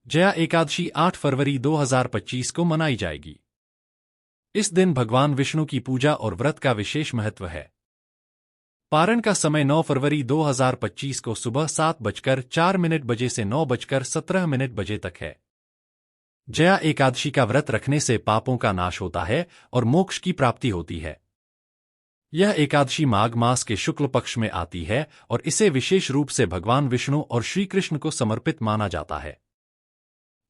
जया एकादशी 8 फरवरी 2025 को मनाई जाएगी। इस दिन भगवान विष्णु की पूजा और व्रत का विशेष महत्व है। पारण का समय 9 फरवरी 2025 को सुबह 7:04 बजे से 9:17 बजे तक है। जया एकादशी का व्रत रखने से पापों का नाश होता है और मोक्ष की प्राप्ति होती है। यह एकादशी माघ मास के शुक्ल पक्ष में आती है और इसे विशेष रूप से भगवान विष्णु और श्री कृष्ण को समर्पित माना जाता है।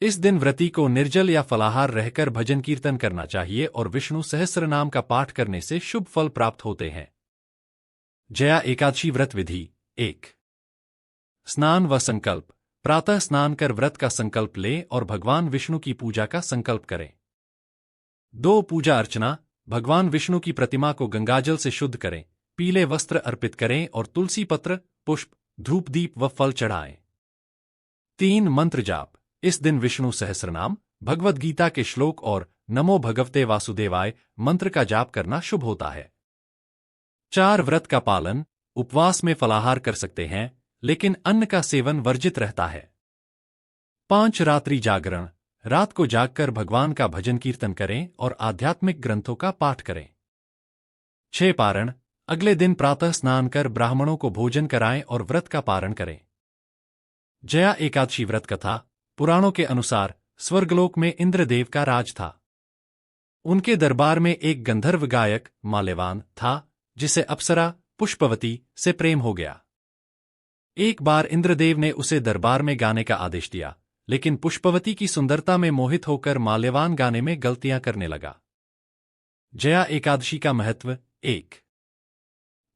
इस दिन व्रती को निर्जल या फलाहार रहकर भजन कीर्तन करना चाहिए और विष्णु सहस्रनाम का पाठ करने से शुभ फल प्राप्त होते हैं। जया एकादशी व्रत विधि 1। स्नान व संकल्प। प्रातः स्नान कर व्रत का संकल्प लें और भगवान विष्णु की पूजा का संकल्प करें। 2। पूजा अर्चना। भगवान विष्णु की प्रतिमा को गंगाजल से शुद्ध करें, पीले वस्त्र अर्पित करें और तुलसी पत्र, पुष्प, धूप दीप व फल चढ़ाएं। 3। मंत्र जाप। इस दिन विष्णु सहस्रनाम, भगवद गीता के श्लोक और नमो भगवते वासुदेवाय मंत्र का जाप करना शुभ होता है। 4। व्रत का पालन। उपवास में फलाहार कर सकते हैं, लेकिन अन्न का सेवन वर्जित रहता है। 5। रात्रि जागरण। रात को जागकर भगवान का भजन कीर्तन करें और आध्यात्मिक ग्रंथों का पाठ करें। 6। पारण। अगले दिन प्रातः स्नान कर ब्राह्मणों को भोजन कराएं और व्रत का पारण करें। जया एकादशी व्रत कथा। पुराणों के अनुसार स्वर्गलोक में इंद्रदेव का राज था। उनके दरबार में एक गंधर्व गायक माल्यवान था, जिसे अप्सरा पुष्पवती से प्रेम हो गया। एक बार इंद्रदेव ने उसे दरबार में गाने का आदेश दिया, लेकिन पुष्पवती की सुंदरता में मोहित होकर माल्यवान गाने में गलतियां करने लगा। जया एकादशी का महत्व 1।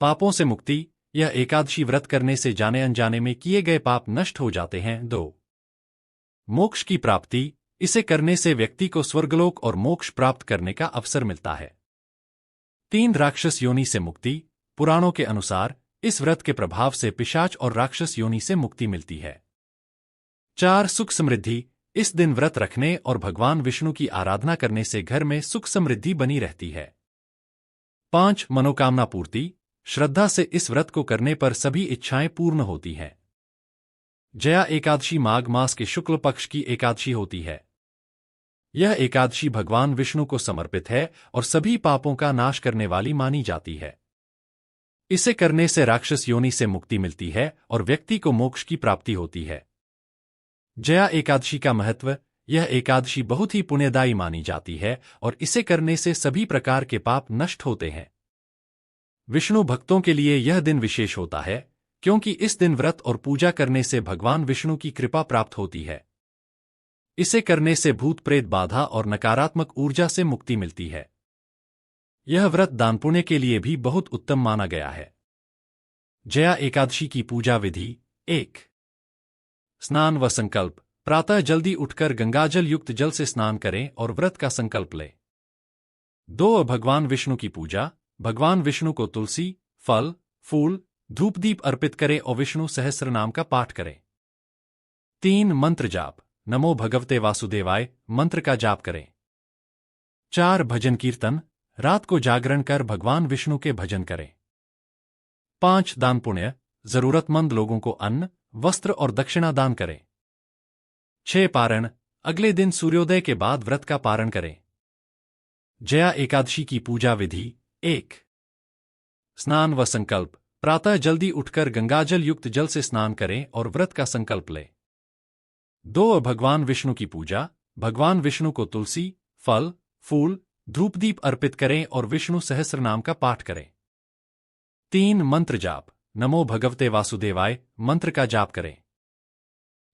पापों से मुक्ति। यह एकादशी व्रत करने से जाने अनजाने में किए गए पाप नष्ट हो जाते हैं। 2। मोक्ष की प्राप्ति। इसे करने से व्यक्ति को स्वर्गलोक और मोक्ष प्राप्त करने का अवसर मिलता है। 3। राक्षस योनि से मुक्ति। पुराणों के अनुसार इस व्रत के प्रभाव से पिशाच और राक्षस योनि से मुक्ति मिलती है। 4। सुख समृद्धि। इस दिन व्रत रखने और भगवान विष्णु की आराधना करने से घर में सुख समृद्धि बनी रहती है। 5। मनोकामना पूर्ति। श्रद्धा से इस व्रत को करने पर सभी इच्छाएं पूर्ण होती हैं। जया एकादशी माघ मास के शुक्ल पक्ष की एकादशी होती है। यह एकादशी भगवान विष्णु को समर्पित है और सभी पापों का नाश करने वाली मानी जाती है। इसे करने से राक्षस योनि से मुक्ति मिलती है और व्यक्ति को मोक्ष की प्राप्ति होती है। जया एकादशी का महत्व। यह एकादशी बहुत ही पुण्यदायी मानी जाती है और इसे करने से सभी प्रकार के पाप नष्ट होते हैं। विष्णु भक्तों के लिए यह दिन विशेष होता है, क्योंकि इस दिन व्रत और पूजा करने से भगवान विष्णु की कृपा प्राप्त होती है। इसे करने से भूत प्रेत बाधा और नकारात्मक ऊर्जा से मुक्ति मिलती है। यह व्रत दान पुण्य के लिए भी बहुत उत्तम माना गया है। जया एकादशी की पूजा विधि 1। स्नान व संकल्प। प्रातः जल्दी उठकर गंगाजल युक्त जल से स्नान करें और व्रत का संकल्प लें। 2। भगवान विष्णु की पूजा। भगवान विष्णु को तुलसी, फल, फूल, धूप दीप अर्पित करें और विष्णु सहस्रनाम का पाठ करें। 3। मंत्र जाप। नमो भगवते वासुदेवाय मंत्र का जाप करें। 4। भजन कीर्तन। रात को जागरण कर भगवान विष्णु के भजन करें। 5। दान पुण्य। जरूरतमंद लोगों को अन्न, वस्त्र और दक्षिणा दान करें। 6। पारण। अगले दिन सूर्योदय के बाद व्रत का पारण करें। जया एकादशी की पूजा विधि 1। स्नान व संकल्प। प्रातः जल्दी उठकर गंगाजल युक्त जल से स्नान करें और व्रत का संकल्प लें। 2। भगवान विष्णु की पूजा। भगवान विष्णु को तुलसी, फल, फूल, धूप दीप अर्पित करें और विष्णु सहस्रनाम का पाठ करें। 3। मंत्र जाप। नमो भगवते वासुदेवाय मंत्र का जाप करें।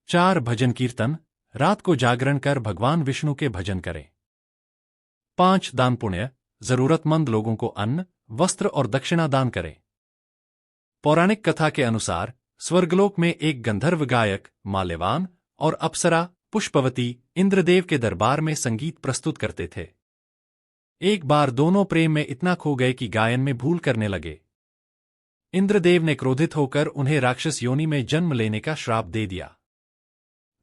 4। भजन कीर्तन। रात को जागरण कर भगवान विष्णु के भजन करें। 5। दान पुण्य। जरूरतमंद लोगों को अन्न, वस्त्र और दक्षिणा दान करें। पौराणिक कथा के अनुसार स्वर्गलोक में एक गंधर्व गायक माल्यवान और अप्सरा पुष्पवती इंद्रदेव के दरबार में संगीत प्रस्तुत करते थे। एक बार दोनों प्रेम में इतना खो गए कि गायन में भूल करने लगे। इंद्रदेव ने क्रोधित होकर उन्हें राक्षस योनि में जन्म लेने का श्राप दे दिया।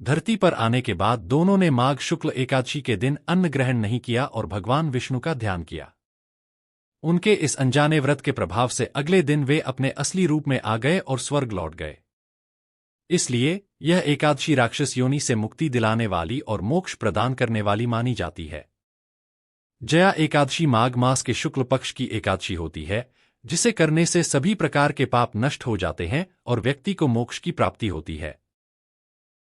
धरती पर आने के बाद दोनों ने माघ शुक्ल एकादशी के दिन अन्न ग्रहण नहीं किया और भगवान विष्णु का ध्यान किया। उनके इस अनजाने व्रत के प्रभाव से अगले दिन वे अपने असली रूप में आ गए और स्वर्ग लौट गए। इसलिए यह एकादशी राक्षस योनि से मुक्ति दिलाने वाली और मोक्ष प्रदान करने वाली मानी जाती है। जया एकादशी माघ मास के शुक्ल पक्ष की एकादशी होती है, जिसे करने से सभी प्रकार के पाप नष्ट हो जाते हैं और व्यक्ति को मोक्ष की प्राप्ति होती है।